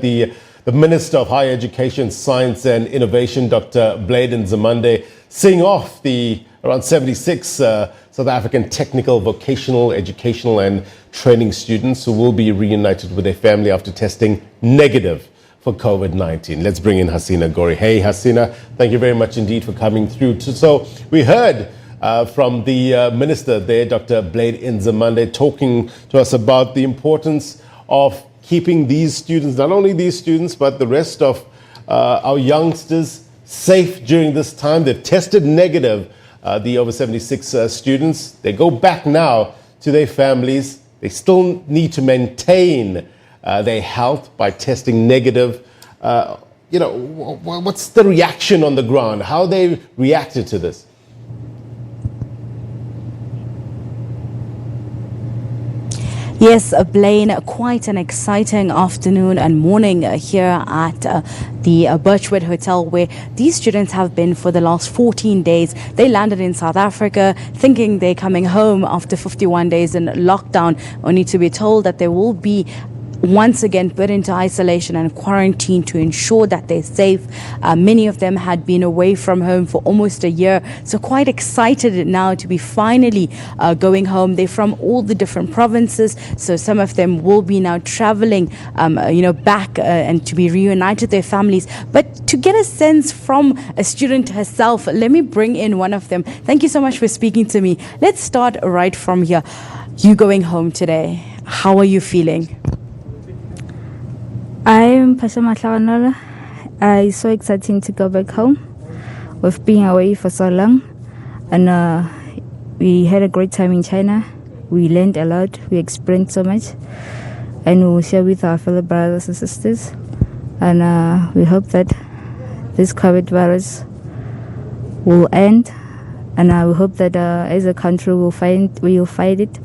The Minister of Higher Education, Science and Innovation, Dr. Blade Nzimande, seeing off the around 76 South African technical, vocational, educational and training students who will be reunited with their family after testing negative for COVID-19. Let's bring in Hasina Gori. Hey, Hasina, thank you very much indeed for coming through. So we heard from the Minister there, Dr. Blade Nzimande, talking to us about the importance of keeping these students, not only these students, but the rest of our youngsters safe during this time. They've tested negative, the over 76 students. They go back now to their families. They still need to maintain their health by testing negative. What's the reaction on the ground? How they reacted to this? Yes, Blaine, quite an exciting afternoon and morning here at the Birchwood Hotel, where these students have been for the last 14 days. They landed in South Africa thinking they're coming home after 51 days in lockdown, only to be told that they will be once again put into isolation and quarantine to ensure that they're safe. Many of them had been away from home for almost a year, so quite excited now to be finally going home. They're from all the different provinces, so some of them will be now traveling back and to be reunited with their families. But to get a sense from a student herself, let me bring in one of them. Thank you so much for speaking to me. Let's start right from here. You going home today, how are you feeling? I'm Pasha Matlawanala. It's so exciting to go back home. We've been away for so long, and we had a great time in China. We learned a lot, we experienced so much, and we will share with our fellow brothers and sisters. And we hope that this COVID virus will end, and we hope that as a country we will fight it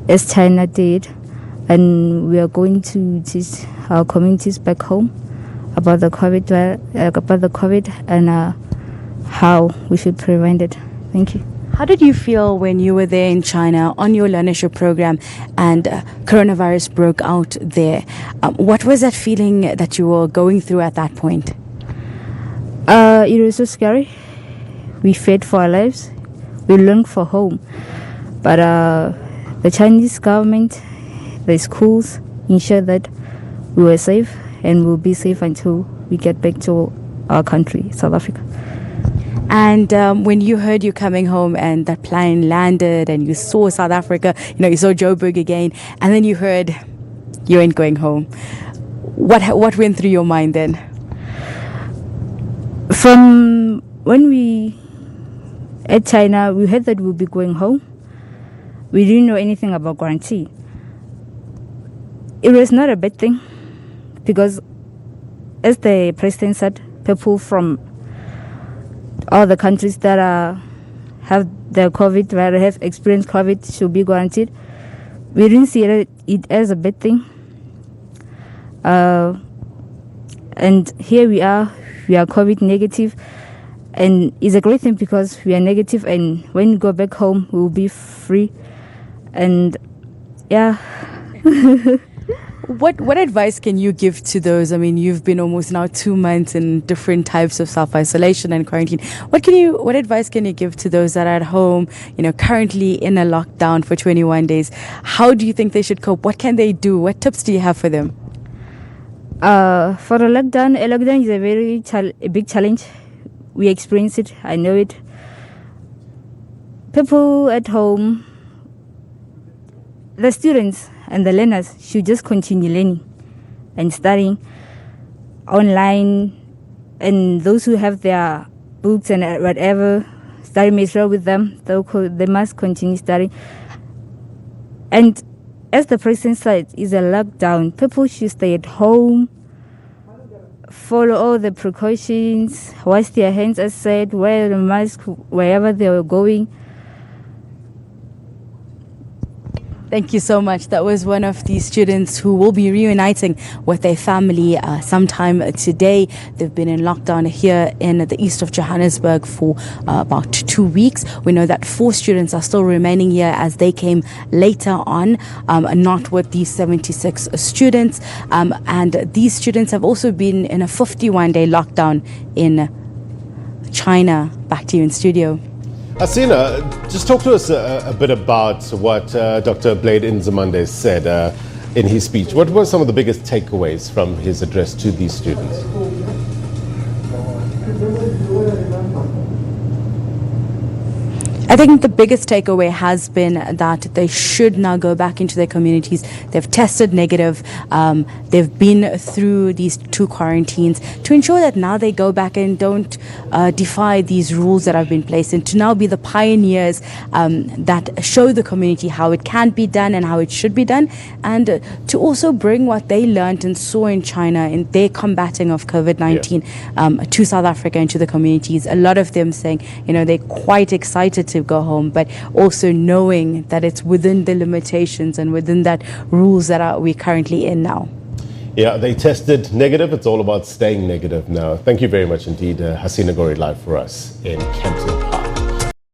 as China did. And we are going to teach our communities back home about the COVID, and how we should prevent it. Thank you. How did you feel when you were there in China on your learnership program and coronavirus broke out there? What was that feeling that you were going through at that point? It was so scary. We fought for our lives. We longed for home. But the Chinese government, the schools, ensure that we were safe and will be safe until we get back to our country, South Africa. And when you heard you coming home and that plane landed and you saw South Africa, you saw Joburg again, and then you heard you ain't going home, what went through your mind then? From when we at China, we heard that we'll be going home. We didn't know anything about quarantine. It was not a bad thing because, as the president said, people from all the countries that have the COVID, that have experienced COVID, should be quarantined. We didn't see it as a bad thing. And here we are COVID negative, and it's a great thing because we are negative, and when we go back home, we will be free. And yeah. What advice can you give to those? I mean, you've been almost now 2 months in different types of self-isolation and quarantine. What advice can you give to those that are at home, currently in a lockdown for 21 days? How do you think they should cope? What can they do? What tips do you have for them? For a lockdown is a big challenge. We experience it. I know it. People at home, the students and the learners should just continue learning and studying online, and those who have their books and whatever study material with them, they must continue studying. And as the president said, it's a lockdown. People should stay at home, follow all the precautions, wash their hands as said, wear the mask wherever they are going. Thank you so much. That was one of the students who will be reuniting with their family sometime today. They've been in lockdown here in the east of Johannesburg for about 2 weeks. We know that 4 students are still remaining here as they came later on, not with these 76 students. And these students have also been in a 51-day lockdown in China. Back to you in studio. Hasina, just talk to us a bit about what Dr. Blade Nzimande said in his speech. What were some of the biggest takeaways from his address to these students? I think the biggest takeaway has been that they should now go back into their communities. They've tested negative. They've been through these 2 quarantines to ensure that now they go back and don't defy these rules that have been placed, and to now be the pioneers that show the community how it can be done and how it should be done, and to also bring what they learned and saw in China in their combating of COVID-19 to South Africa and to the communities. A lot of them saying, they're quite excited to go home, but also knowing that it's within the limitations and within that rules that we're currently in now. Yeah, they tested negative. It's all about staying negative now. Thank you very much indeed, Hasina Gori, live for us in Kempton Park.